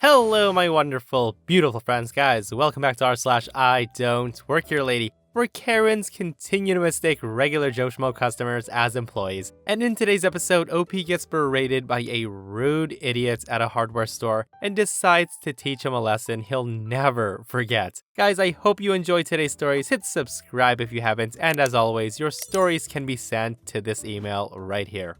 Hello, my wonderful, beautiful friends, guys. Welcome back to r/IDontWorkHereLady, where Karens continue to mistake regular Joe Schmo customers as employees. And in today's episode, OP gets berated by a rude idiot at a hardware store and decides to teach him a lesson he'll never forget. Guys, I hope you enjoyed today's stories. Hit subscribe if you haven't, and as always, your stories can be sent to this email right here.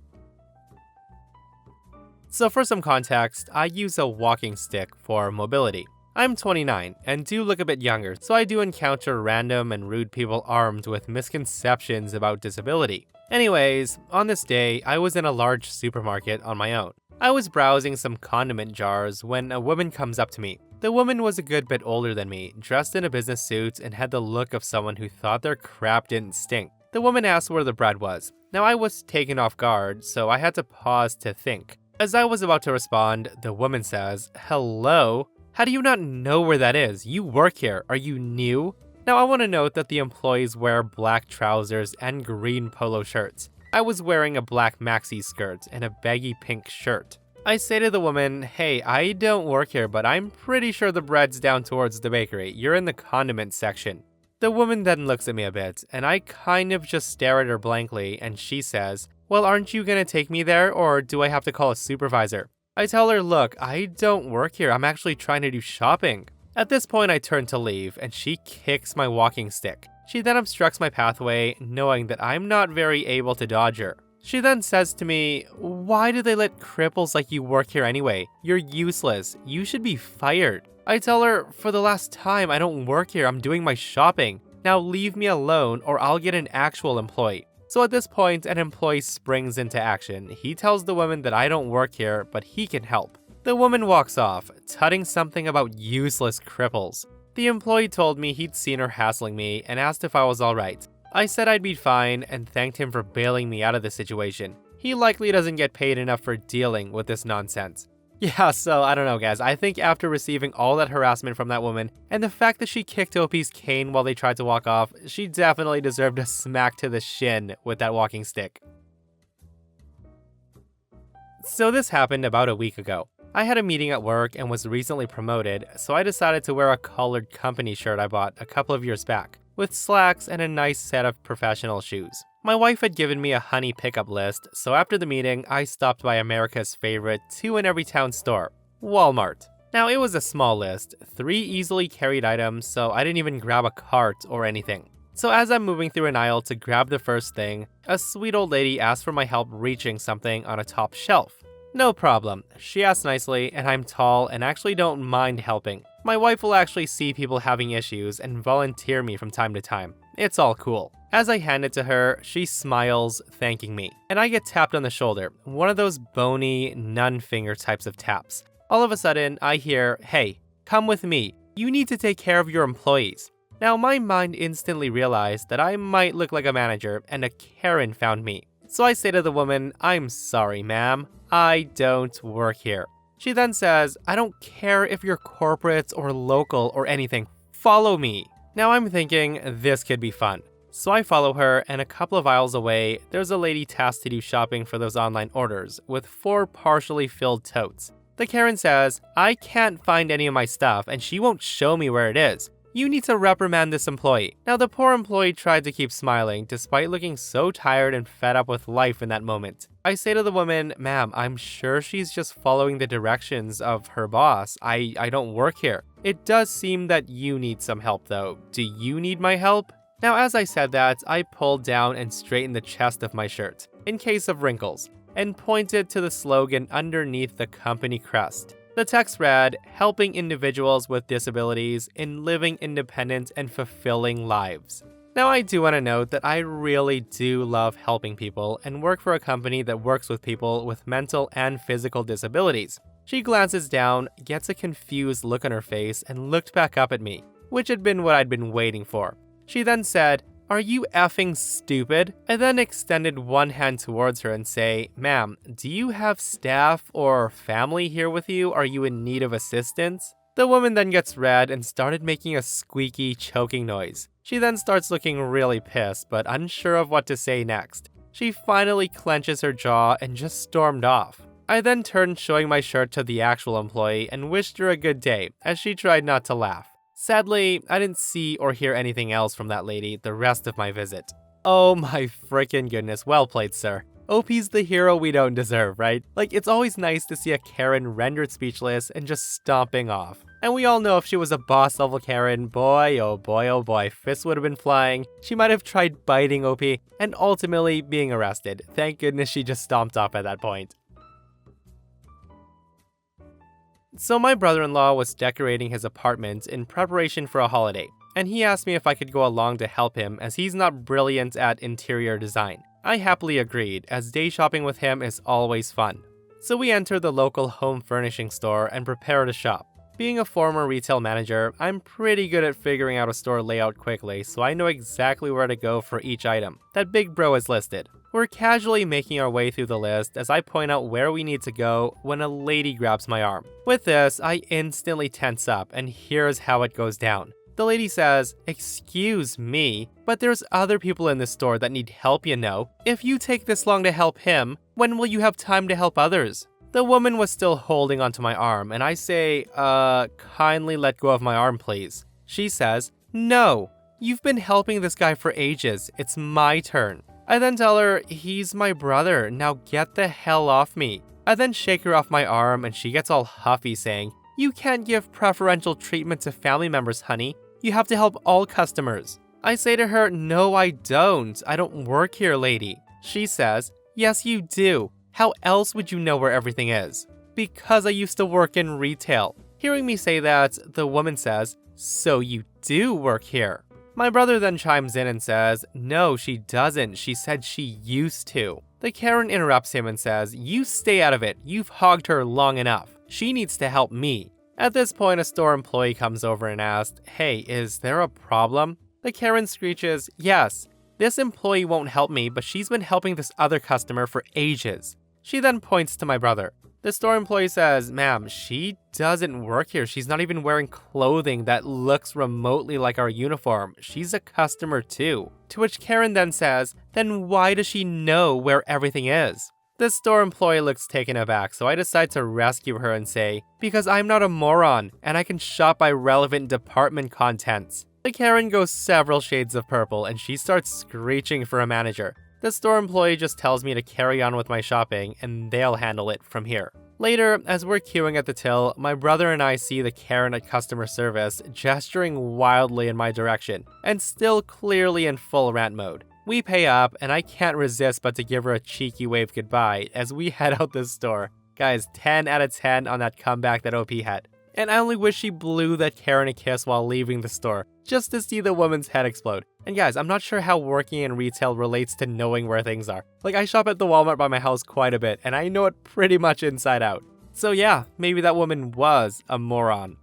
So for some context, I use a walking stick for mobility. I'm 29 and do look a bit younger, so I do encounter random and rude people armed with misconceptions about disability. Anyways, on this day, I was in a large supermarket on my own. I was browsing some condiment jars when a woman comes up to me. The woman was a good bit older than me, dressed in a business suit and had the look of someone who thought their crap didn't stink. The woman asked where the bread was. Now I was taken off guard, so I had to pause to think. As I was about to respond, the woman says, "Hello? How do you not know where that is? You work here. Are you new?" Now I want to note that the employees wear black trousers and green polo shirts. I was wearing a black maxi skirt and a baggy pink shirt. I say to the woman, "Hey, I don't work here, but I'm pretty sure the bread's down towards the bakery. You're in the condiment section." The woman then looks at me a bit, and I kind of just stare at her blankly, and she says, "Well, aren't you gonna take me there, or do I have to call a supervisor?" I tell her, "Look, I don't work here. I'm actually trying to do shopping." At this point, I turn to leave, and she kicks my walking stick. She then obstructs my pathway, knowing that I'm not very able to dodge her. She then says to me, "Why do they let cripples like you work here anyway? You're useless. You should be fired." I tell her, "For the last time, I don't work here. I'm doing my shopping. Now leave me alone, or I'll get an actual employee." So at this point, an employee springs into action. He tells the woman that I don't work here, but he can help. The woman walks off, tutting something about useless cripples. The employee told me he'd seen her hassling me and asked if I was alright. I said I'd be fine and thanked him for bailing me out of the situation. He likely doesn't get paid enough for dealing with this nonsense. Yeah, so I don't know, guys. I think after receiving all that harassment from that woman, and the fact that she kicked OP's cane while they tried to walk off, she definitely deserved a smack to the shin with that walking stick. So this happened about a week ago. I had a meeting at work and was recently promoted, so I decided to wear a collared company shirt I bought a couple of years back, with slacks and a nice set of professional shoes. My wife had given me a honey pickup list, so after the meeting, I stopped by America's favorite two-in-every-town store, Walmart. Now, it was a small list, 3 easily carried items, so I didn't even grab a cart or anything. So as I'm moving through an aisle to grab the first thing, a sweet old lady asked for my help reaching something on a top shelf. No problem. She asked nicely, and I'm tall and actually don't mind helping. My wife will actually see people having issues and volunteer me from time to time. It's all cool. As I hand it to her, she smiles, thanking me, and I get tapped on the shoulder, one of those bony, nun-finger types of taps. All of a sudden, I hear, "Hey, come with me. You need to take care of your employees." Now, my mind instantly realized that I might look like a manager, and a Karen found me. So I say to the woman, "I'm sorry, ma'am. I don't work here." She then says, "I don't care if you're corporate or local or anything. Follow me." Now I'm thinking, this could be fun. So I follow her, and a couple of aisles away, there's a lady tasked to do shopping for those online orders, with 4 partially filled totes. The Karen says, "I can't find any of my stuff, and she won't show me where it is. You need to reprimand this employee." Now the poor employee tried to keep smiling, despite looking so tired and fed up with life in that moment. I say to the woman, "Ma'am, I'm sure she's just following the directions of her boss. I don't work here. It does seem that you need some help though. Do you need my help?" Now, as I said that, I pulled down and straightened the chest of my shirt, in case of wrinkles, and pointed to the slogan underneath the company crest. The text read, "Helping individuals with disabilities in living independent and fulfilling lives." Now, I do want to note that I really do love helping people and work for a company that works with people with mental and physical disabilities. She glances down, gets a confused look on her face, and looked back up at me, which had been what I'd been waiting for. She then said, "Are you effing stupid?" I then extended one hand towards her and say, "Ma'am, do you have staff or family here with you? Are you in need of assistance?" The woman then gets red and started making a squeaky, choking noise. She then starts looking really pissed, but unsure of what to say next. She finally clenches her jaw and just stormed off. I then turned showing my shirt to the actual employee and wished her a good day, as she tried not to laugh. Sadly, I didn't see or hear anything else from that lady the rest of my visit. Oh my freaking goodness, well played, sir. OP's the hero we don't deserve, right? Like, it's always nice to see a Karen rendered speechless and just stomping off. And we all know if she was a boss level Karen, boy oh boy, fists would have been flying. She might have tried biting OP and ultimately being arrested. Thank goodness she just stomped off at that point. So my brother-in-law was decorating his apartment in preparation for a holiday, and he asked me if I could go along to help him as he's not brilliant at interior design. I happily agreed, as day shopping with him is always fun. So we entered the local home furnishing store and prepared to shop. Being a former retail manager, I'm pretty good at figuring out a store layout quickly, so I know exactly where to go for each item that Big Bro has listed. We're casually making our way through the list as I point out where we need to go when a lady grabs my arm. With this, I instantly tense up, and here's how it goes down. The lady says, "Excuse me, but there's other people in this store that need help, you know. If you take this long to help him, when will you have time to help others?" The woman was still holding onto my arm, and I say, kindly let go of my arm, please. She says, "No, you've been helping this guy for ages. It's my turn." I then tell her, "He's my brother, now get the hell off me." I then shake her off my arm and she gets all huffy saying, "You can't give preferential treatment to family members, honey. You have to help all customers." I say to her, "No, I don't. I don't work here, lady." She says, "Yes, you do. How else would you know where everything is?" "Because I used to work in retail." Hearing me say that, the woman says, "So you do work here?" My brother then chimes in and says, "No, she doesn't. She said she used to." The Karen interrupts him and says, "You stay out of it. You've hogged her long enough. She needs to help me." At this point, a store employee comes over and asks, "Hey, is there a problem?" The Karen screeches, "Yes, this employee won't help me, but she's been helping this other customer for ages." She then points to my brother. The store employee says, "Ma'am, she doesn't work here. She's not even wearing clothing that looks remotely like our uniform. She's a customer too." To which Karen then says, "Then why does she know where everything is?" The store employee looks taken aback, so I decide to rescue her and say, "Because I'm not a moron, and I can shop by relevant department contents." The Karen goes several shades of purple, and she starts screeching for a manager. The store employee just tells me to carry on with my shopping, and they'll handle it from here. Later, as we're queuing at the till, my brother and I see the Karen at customer service gesturing wildly in my direction, and still clearly in full rant mode. We pay up, and I can't resist but to give her a cheeky wave goodbye as we head out the store. Guys, 10 out of 10 on that comeback that OP had. And I only wish she blew that Karen a kiss while leaving the store, just to see the woman's head explode. And guys, I'm not sure how working in retail relates to knowing where things are. Like, I shop at the Walmart by my house quite a bit, and I know it pretty much inside out. So yeah, maybe that woman was a moron.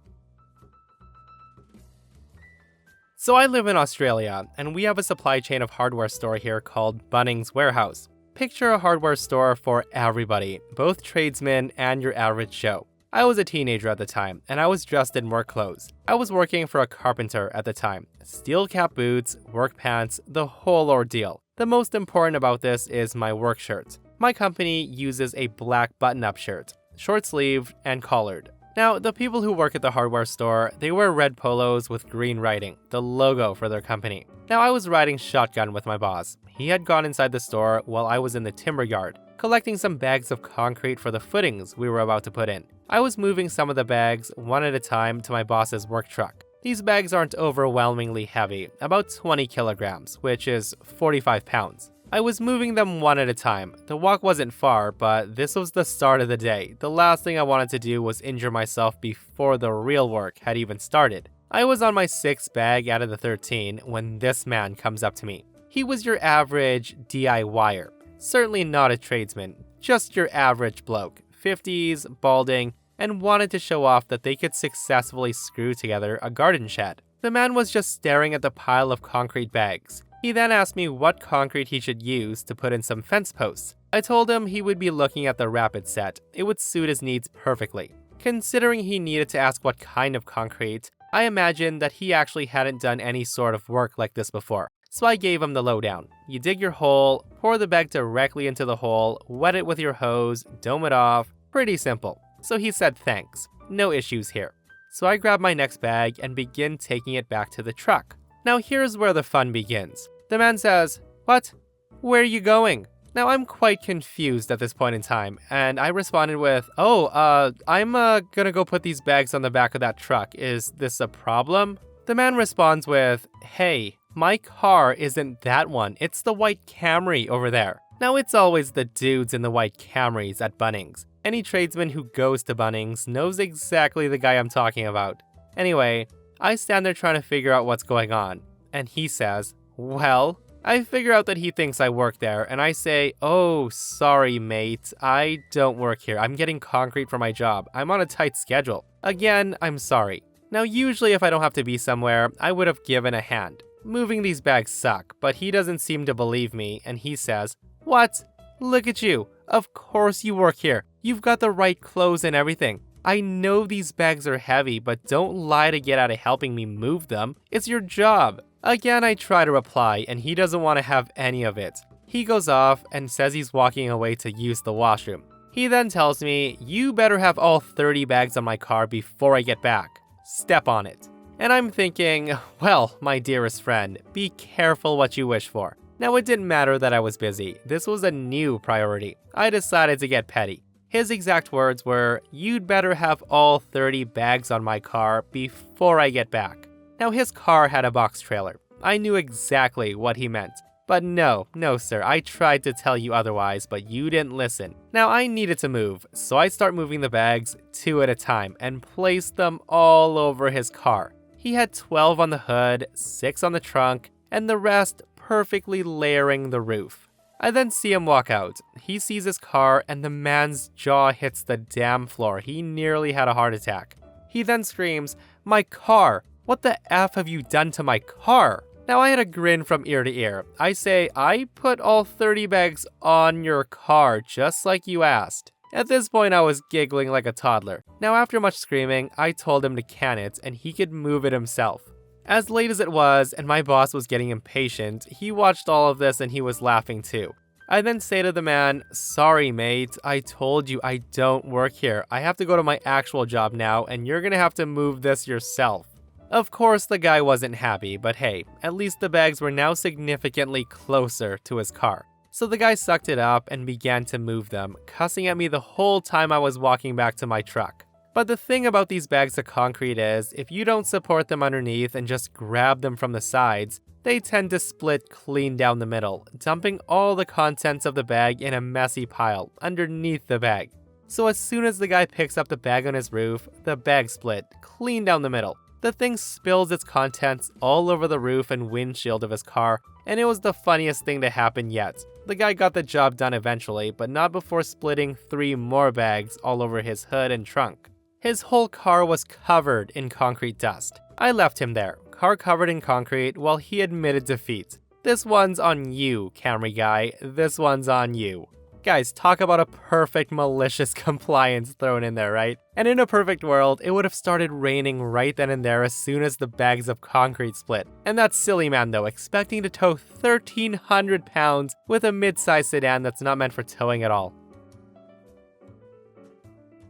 So I live in Australia, and we have a supply chain of hardware store here called Bunnings Warehouse. Picture a hardware store for everybody, both tradesmen and your average Joe. I was a teenager at the time, and I was dressed in work clothes. I was working for a carpenter at the time. Steel cap boots, work pants, the whole ordeal. The most important about this is my work shirt. My company uses a black button-up shirt, short-sleeved and collared. Now, the people who work at the hardware store, they wear red polos with green writing, the logo for their company. Now, I was riding shotgun with my boss. He had gone inside the store while I was in the timber yard, collecting some bags of concrete for the footings we were about to put in. I was moving some of the bags one at a time to my boss's work truck. These bags aren't overwhelmingly heavy, about 20 kilograms, which is 45 pounds. I was moving them one at a time. The walk wasn't far, but this was the start of the day. The last thing I wanted to do was injure myself before the real work had even started. I was on my 6th bag out of the 13 when this man comes up to me. He was your average DIYer. Certainly not a tradesman, just your average bloke, 50s, balding, and wanted to show off that they could successfully screw together a garden shed. The man was just staring at the pile of concrete bags. He then asked me what concrete he should use to put in some fence posts. I told him he would be looking at the Rapid set. It would suit his needs perfectly. Considering he needed to ask what kind of concrete, I imagined that he actually hadn't done any sort of work like this before. So I gave him the lowdown. You dig your hole, pour the bag directly into the hole, wet it with your hose, dome it off. Pretty simple. So he said thanks. No issues here. So I grab my next bag and begin taking it back to the truck. Now here's where the fun begins. The man says, "What? Where are you going?" Now I'm quite confused at this point in time, and I responded with, I'm gonna go put these bags on the back of that truck. Is this a problem? The man responds with, "Hey, my car isn't that one. It's the white Camry over there." Now it's always the dudes in the white Camrys at Bunnings. Any tradesman who goes to Bunnings knows exactly the guy I'm talking about. Anyway, I stand there trying to figure out what's going on, and he says, "Well," I figure out that he thinks I work there, and I say, "Oh, sorry, mate. I don't work here. I'm getting concrete for my job. I'm on a tight schedule. Again, I'm sorry." Now, usually if I don't have to be somewhere, I would have given a hand. Moving these bags suck, but he doesn't seem to believe me, and he says, "What? Look at you. Of course you work here. You've got the right clothes and everything. I know these bags are heavy, but don't lie to get out of helping me move them. It's your job." Again, I try to reply, and he doesn't want to have any of it. He goes off and says he's walking away to use the washroom. He then tells me, "You better have all 30 bags on my car before I get back. Step on it." And I'm thinking, well, my dearest friend, be careful what you wish for. Now, it didn't matter that I was busy. This was a new priority. I decided to get petty. His exact words were, "You'd better have all 30 bags on my car before I get back." Now, his car had a box trailer. I knew exactly what he meant. But no, sir, I tried to tell you otherwise, but you didn't listen. Now, I needed to move, so I start moving the bags 2 at a time and placed them all over his car. He had 12 on the hood, 6 on the trunk, and the rest perfectly layering the roof. I then see him walk out. He sees his car, and the man's jaw hits the damn floor. He nearly had a heart attack. He then screams, "My car! What the F have you done to my car?" Now, I had a grin from ear to ear. I say, "I put all 30 bags on your car, just like you asked." At this point, I was giggling like a toddler. Now, after much screaming, I told him to can it, and he could move it himself. As late as it was, and my boss was getting impatient, he watched all of this and he was laughing too. I then say to the man, "Sorry, mate, I told you I don't work here. I have to go to my actual job now, and you're gonna have to move this yourself." Of course, the guy wasn't happy, but hey, at least the bags were now significantly closer to his car. So the guy sucked it up and began to move them, cussing at me the whole time I was walking back to my truck. But the thing about these bags of concrete is, if you don't support them underneath and just grab them from the sides, they tend to split clean down the middle, dumping all the contents of the bag in a messy pile underneath the bag. So as soon as the guy picks up the bag on his roof, the bag split clean down the middle. The thing spills its contents all over the roof and windshield of his car, and it was the funniest thing to happen yet. The guy got the job done eventually, but not before splitting 3 more bags all over his hood and trunk. His whole car was covered in concrete dust. I left him there, car covered in concrete, while he admitted defeat. "This one's on you, Camry guy. This one's on you." Guys, talk about a perfect malicious compliance thrown in there, right? And in a perfect world, it would have started raining right then and there as soon as the bags of concrete split. And that silly man though, expecting to tow 1,300 pounds with a mid-sized sedan that's not meant for towing at all.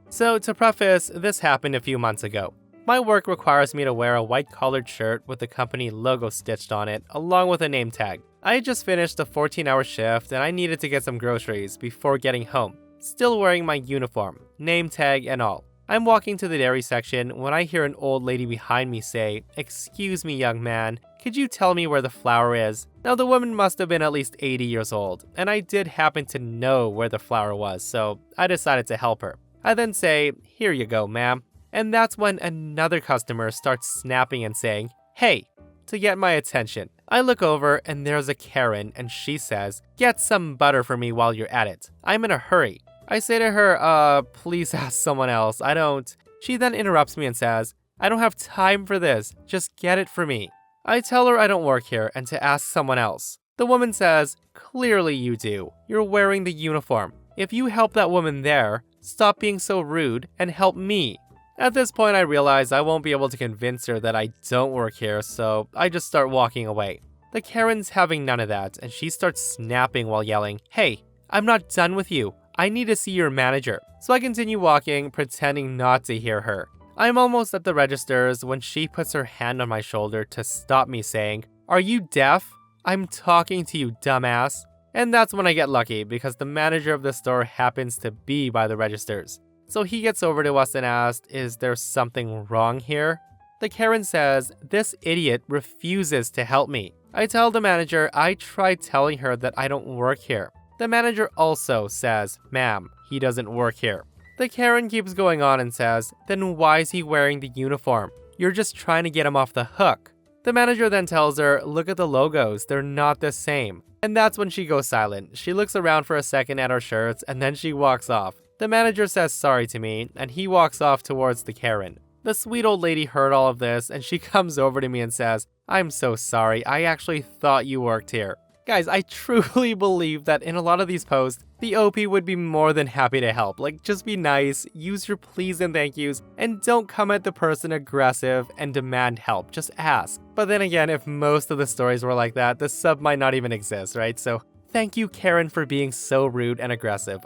So to preface, this happened a few months ago. My work requires me to wear a white collared shirt with the company logo stitched on it, along with a name tag. I had just finished a 14-hour shift and I needed to get some groceries before getting home. Still wearing my uniform, name tag and all. I'm walking to the dairy section when I hear an old lady behind me say, "Excuse me, young man, could you tell me where the flour is?" Now the woman must have been at least 80 years old, and I did happen to know where the flour was, so I decided to help her. I then say, "Here you go, ma'am." And that's when another customer starts snapping and saying, "Hey," to get my attention. I look over and there's a Karen and she says, "Get some butter for me while you're at it. I'm in a hurry." I say to her, please ask someone else. I don't. She then interrupts me and says, "I don't have time for this. Just get it for me." I tell her I don't work here and to ask someone else. The woman says, "Clearly you do. You're wearing the uniform. If you help that woman there, stop being so rude and help me." At this point, I realize I won't be able to convince her that I don't work here, so I just start walking away. The Karen's having none of that, and she starts snapping while yelling, "Hey, I'm not done with you. I need to see your manager." So I continue walking, pretending not to hear her. I'm almost at the registers when she puts her hand on my shoulder to stop me, saying, "Are you deaf? I'm talking to you, dumbass." And that's when I get lucky, because the manager of the store happens to be by the registers. So he gets over to us and asks, "Is there something wrong here?" The Karen says, "This idiot refuses to help me." I tell the manager I tried telling her that I don't work here. The manager also says, "Ma'am, he doesn't work here." The Karen keeps going on and says, "Then why is he wearing the uniform? You're just trying to get him off the hook." The manager then tells her, "Look at the logos, they're not the same." And that's when she goes silent. She looks around for a second at our shirts and then she walks off. The manager says sorry to me and he walks off towards the Karen. The sweet old lady heard all of this and she comes over to me and says, "I'm so sorry, I actually thought you worked here." Guys, I truly believe that in a lot of these posts, the OP would be more than happy to help. Like, just be nice, use your please and thank yous, and don't come at the person aggressive and demand help, just ask. But then again, if most of the stories were like that, the sub might not even exist, right? So thank you, Karen, for being so rude and aggressive.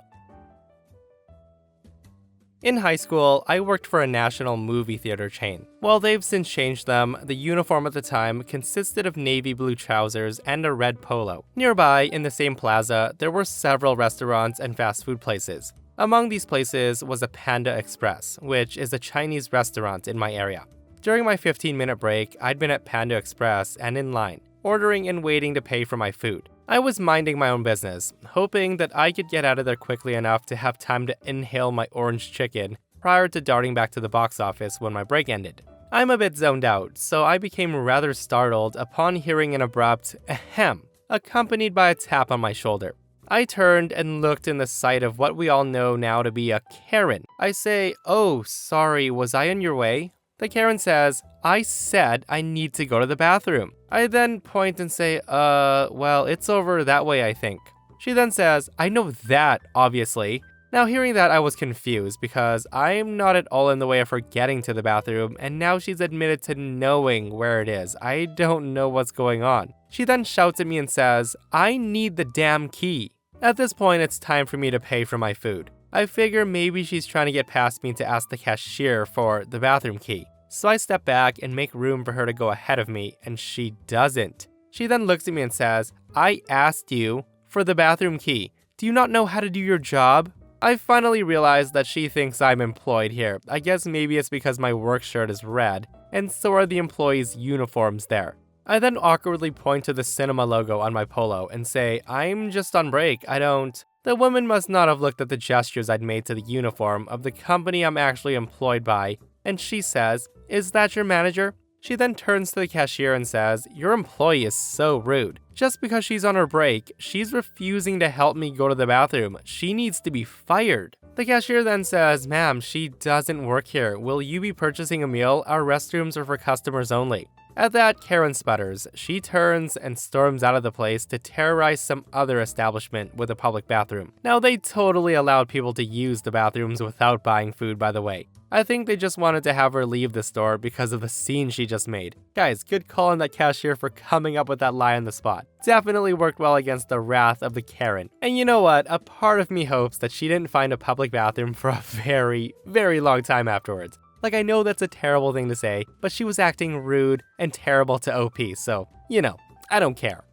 In high school, I worked for a national movie theater chain. While they've since changed them, the uniform at the time consisted of navy blue trousers and a red polo. Nearby, in the same plaza, there were several restaurants and fast food places. Among these places was a Panda Express, which is a Chinese restaurant in my area. During my 15-minute break, I'd been at Panda Express and in line, ordering and waiting to pay for my food. I was minding my own business, hoping that I could get out of there quickly enough to have time to inhale my orange chicken prior to darting back to the box office when my break ended. I'm a bit zoned out, so I became rather startled upon hearing an abrupt ahem, accompanied by a tap on my shoulder. I turned and looked in the sight of what we all know now to be a Karen. I say, "Oh, sorry, was I in your way?" The Karen says, "I said I need to go to the bathroom." I then point and say, well, it's over that way, I think." She then says, "I know that, obviously." Now hearing that, I was confused because I'm not at all in the way of her getting to the bathroom, and now she's admitted to knowing where it is. I don't know what's going on. She then shouts at me and says, "I need the damn key." At this point, it's time for me to pay for my food. I figure maybe she's trying to get past me to ask the cashier for the bathroom key. So I step back and make room for her to go ahead of me, and she doesn't. She then looks at me and says, "I asked you for the bathroom key. Do you not know how to do your job?" I finally realize that she thinks I'm employed here. I guess maybe it's because my work shirt is red, and so are the employees' uniforms there. I then awkwardly point to the cinema logo on my polo and say, "I'm just on break, I don't..." The woman must not have looked at the gestures I'd made to the uniform of the company I'm actually employed by, and she says, "Is that your manager?" She then turns to the cashier and says, "Your employee is so rude. Just because she's on her break, she's refusing to help me go to the bathroom. She needs to be fired." The cashier then says, "Ma'am, she doesn't work here. Will you be purchasing a meal? Our restrooms are for customers only." At that, Karen sputters. She turns and storms out of the place to terrorize some other establishment with a public bathroom. Now, they totally allowed people to use the bathrooms without buying food, by the way. I think they just wanted to have her leave the store because of the scene she just made. Guys, good call on that cashier for coming up with that lie on the spot. Definitely worked well against the wrath of the Karen. And you know what? A part of me hopes that she didn't find a public bathroom for a very, very long time afterwards. Like, I know that's a terrible thing to say, but she was acting rude and terrible to OP, so, you know, I don't care.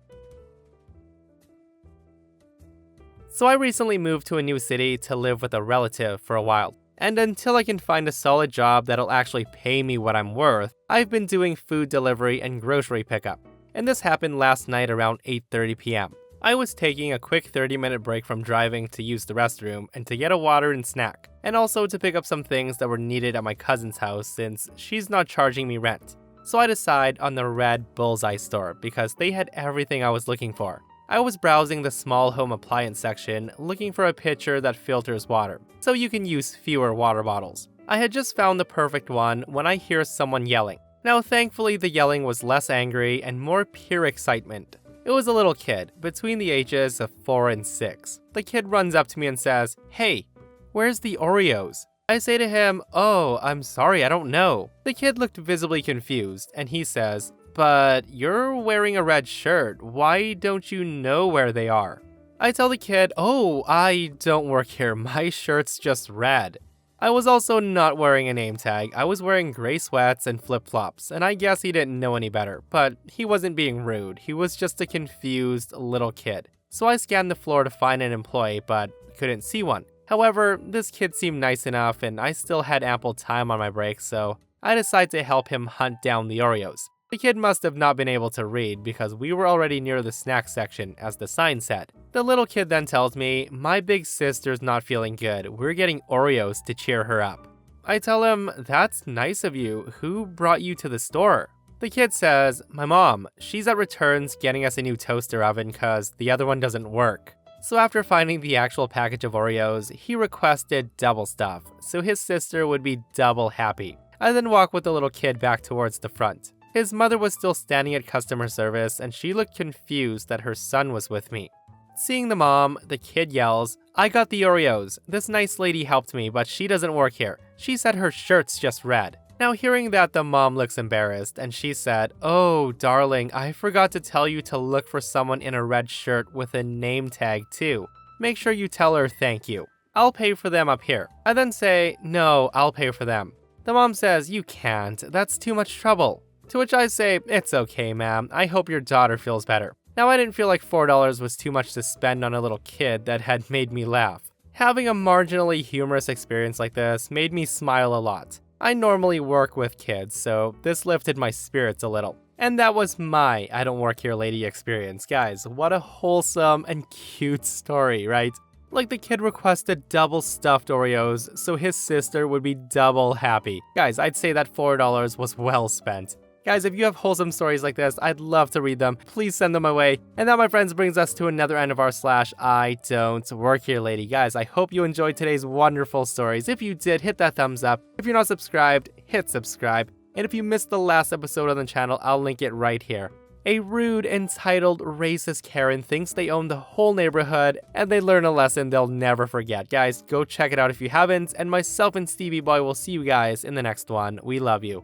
So I recently moved to a new city to live with a relative for a while. And until I can find a solid job that'll actually pay me what I'm worth, I've been doing food delivery and grocery pickup. And this happened last night around 8:30 p.m. I was taking a quick 30-minute break from driving to use the restroom and to get a water and snack, and also to pick up some things that were needed at my cousin's house since she's not charging me rent. So I decide on the red Bullseye store because they had everything I was looking for. I was browsing the small home appliance section looking for a pitcher that filters water, so you can use fewer water bottles. I had just found the perfect one when I hear someone yelling. Now thankfully the yelling was less angry and more pure excitement. It was a little kid, between the ages of 4 and 6. The kid runs up to me and says, "Hey, where's the Oreos?" I say to him, "Oh, I'm sorry, I don't know." The kid looked visibly confused, and he says, but you're wearing a red shirt. Why don't you know where they are? I tell the kid, oh, I don't work here. My shirt's just red. I was also not wearing a name tag. I was wearing gray sweats and flip-flops, and I guess he didn't know any better, but he wasn't being rude. He was just a confused little kid. So I scanned the floor to find an employee, but couldn't see one. However, this kid seemed nice enough, and I still had ample time on my break, so I decided to help him hunt down the Oreos. The kid must have not been able to read because we were already near the snack section, as the sign said. The little kid then tells me, my big sister's not feeling good. We're getting Oreos to cheer her up. I tell him, that's nice of you. Who brought you to the store? The kid says, my mom. She's at returns getting us a new toaster oven because the other one doesn't work. So after finding the actual package of Oreos, he requested double stuff, so his sister would be double happy. I then walk with the little kid back towards the front. His mother was still standing at customer service, and she looked confused that her son was with me. Seeing the mom, the kid yells, I got the Oreos. This nice lady helped me, but she doesn't work here. She said her shirt's just red. Now hearing that, the mom looks embarrassed, and she said, oh, darling, I forgot to tell you to look for someone in a red shirt with a name tag too. Make sure you tell her thank you. I'll pay for them up here. I then say, no, I'll pay for them. The mom says, you can't. That's too much trouble. To which I say, it's okay, ma'am. I hope your daughter feels better. Now, I didn't feel like $4 was too much to spend on a little kid that had made me laugh. Having a marginally humorous experience like this made me smile a lot. I normally work with kids, so this lifted my spirits a little. And that was my I Don't Work Here Lady experience. Guys, what a wholesome and cute story, right? Like the kid requested double stuffed Oreos, so his sister would be double happy. Guys, I'd say that $4 was well spent. Guys, if you have wholesome stories like this, I'd love to read them. Please send them my way. And that, my friends, brings us to another end of our I Don't Work Here Lady. Guys, I hope you enjoyed today's wonderful stories. If you did, hit that thumbs up. If you're not subscribed, hit subscribe. And if you missed the last episode on the channel, I'll link it right here. A rude, entitled, racist Karen thinks they own the whole neighborhood, and they learn a lesson they'll never forget. Guys, go check it out if you haven't, and myself and Stevie Boy will see you guys in the next one. We love you.